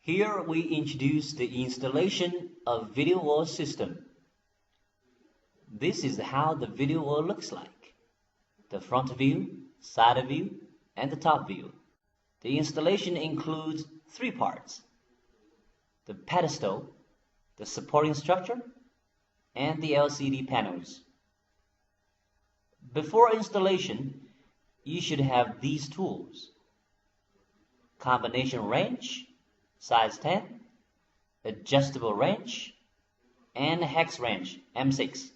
Here we introduce the installation of video wall system. This is how the video wall looks like. The front view, side view, and the top view. The installation includes three parts: the pedestal, the supporting structure, and the LCD panels. Before installation, you should have these tools: combination wrench, size 10, adjustable wrench, and hex wrench M6.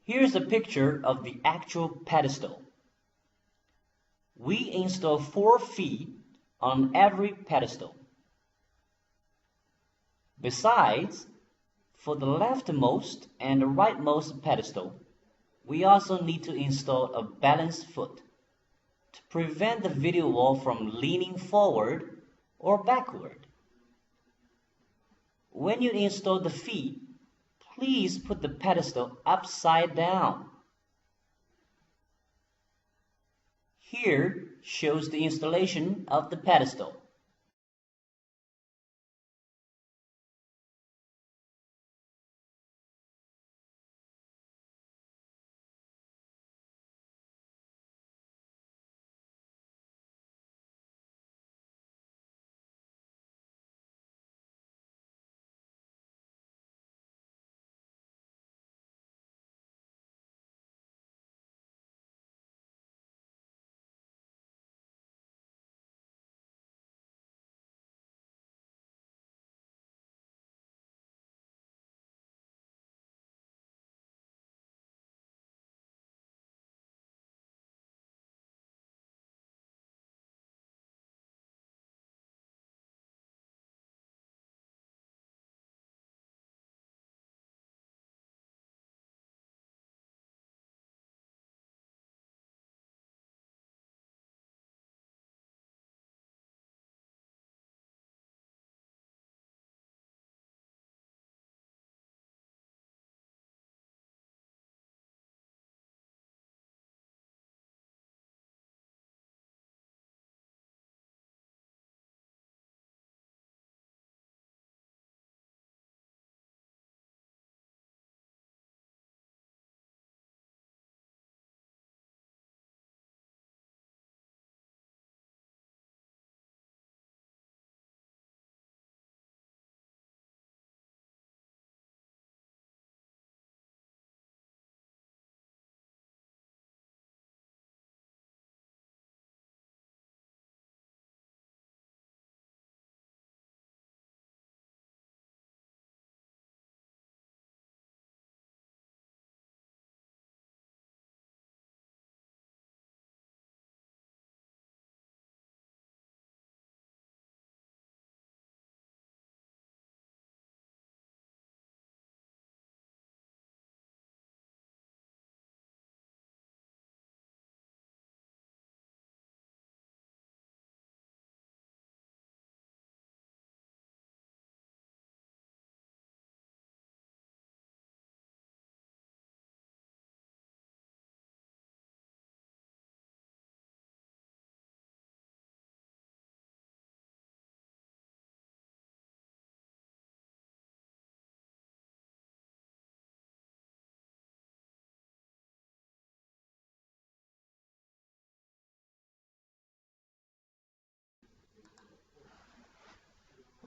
Here's a picture of the actual pedestal. We install 4 feet on every pedestal. Besides, for the leftmost and the rightmost pedestal, we also need to install a balanced foot to prevent the video wall from leaning forward or backward. When you install the feet, please put the pedestal upside down. Here shows the installation of the pedestal.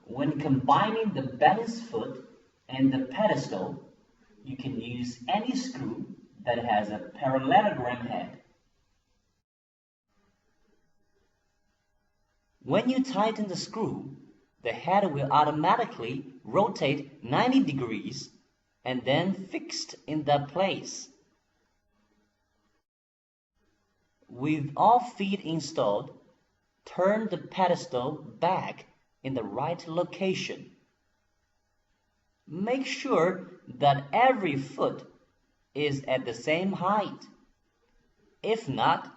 When combining the balanced foot and the pedestal, you can use any screw that has a parallelogram head. When you tighten the screw, the head will automatically rotate 90 degrees and then fixed in that place. With all feet installed, turn the pedestal back in the right location. Make sure that every foot is at the same height. If not,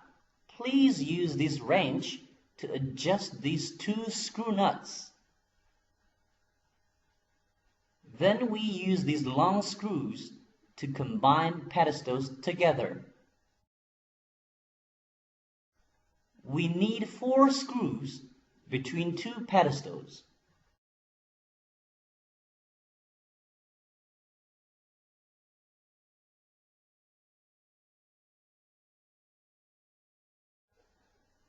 please use this wrench to adjust these 2 screw nuts. Then we use these long screws to combine pedestals together. we need 4 screws between 2 pedestals.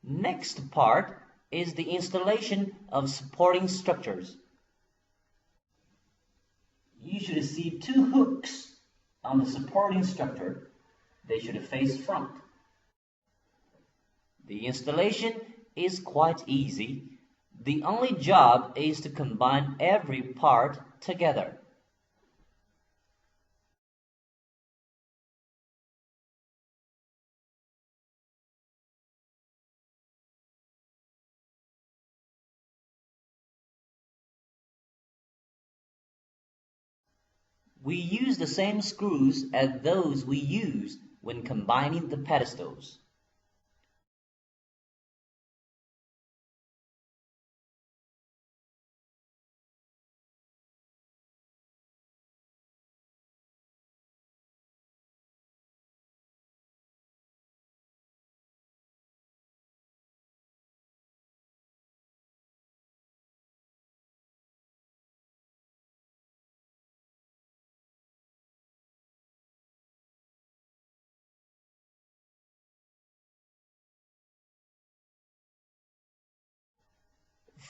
Next part is the installation of supporting structures. You should see 2 hooks on the supporting structure. They should face front. The installation is quite easy. The only job is to combine every part together. We use the same screws as those we used when combining the pedestals.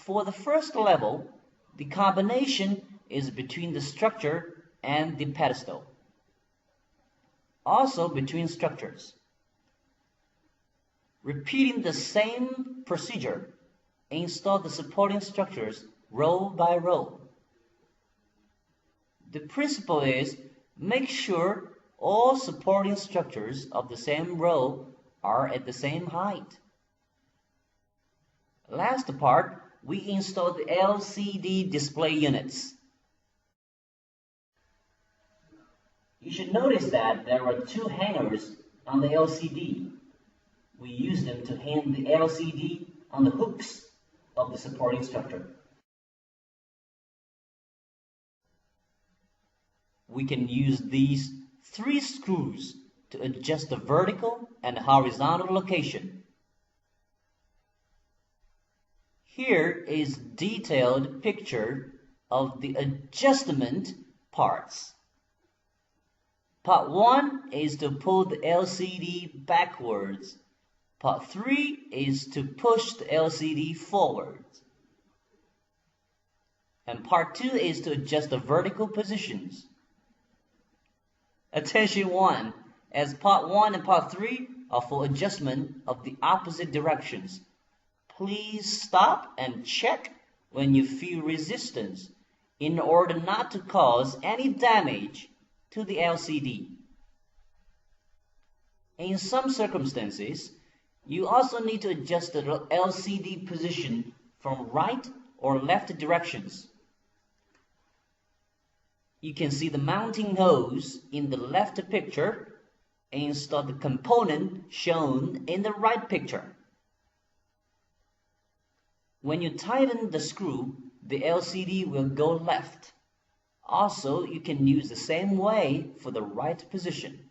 For the first level, the combination is between the structure and the pedestal. Also between structures. Repeating the same procedure, install the supporting structures row by row. The principle is make sure all supporting structures of the same row are at the same height. Last part, we install the LCD display units. You should notice that there are 2 hangers on the LCD. We use them to hang the LCD on the hooks of the supporting structure. We can use these 3 screws to adjust the vertical and horizontal location. Here is a detailed picture of the adjustment parts. Part 1 is to pull the LCD backwards. Part 3 is to push the LCD forwards. And part 2 is to adjust the vertical positions. Attention 1, as part 1 and part 3 are for adjustment of the opposite directions. Please stop and check when you feel resistance in order not to cause any damage to the LCD. In some circumstances, you also need to adjust the LCD position from right or left directions. You can see the mounting hose in the left picture and install the component shown in the right picture. When you tighten the screw, the LCD will go left. Also, you can use the same way for the right position.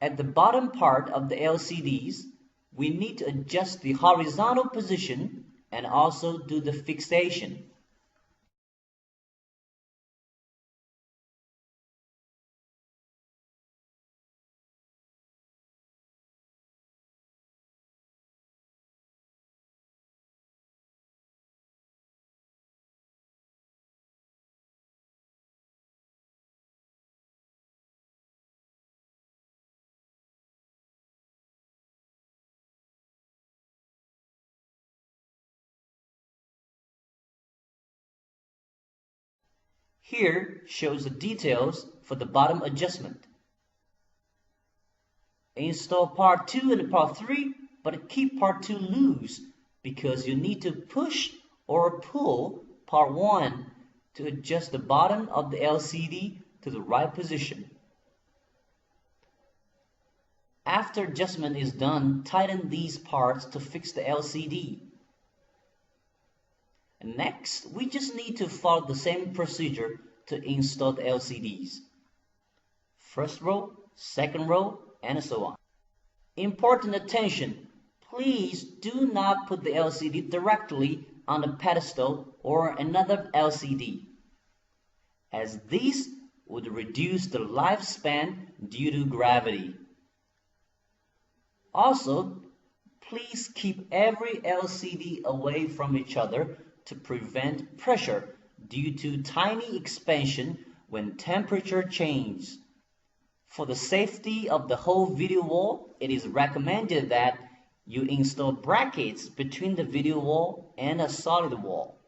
At the bottom part of the LCDs, we need to adjust the horizontal position and also do the fixation. Here shows the details for the bottom adjustment. Install part 2 and part 3, but keep part 2 loose because you need to push or pull part 1 to adjust the bottom of the LCD to the right position. After adjustment is done, tighten these parts to fix the LCD. Next, we just need to follow the same procedure to install the LCDs. First row, second row, and so on. Important attention! Please do not put the LCD directly on a pedestal or another LCD, as this would reduce the lifespan due to gravity. Also, please keep every LCD away from each other to prevent pressure due to tiny expansion when temperature changes. For the safety of the whole video wall, it is recommended that you install brackets between the video wall and a solid wall.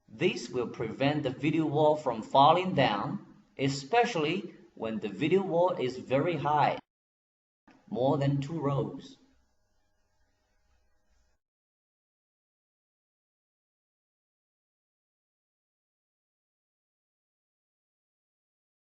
This will prevent the video wall from falling down, especially when the video wall is very high, more than 2 rows.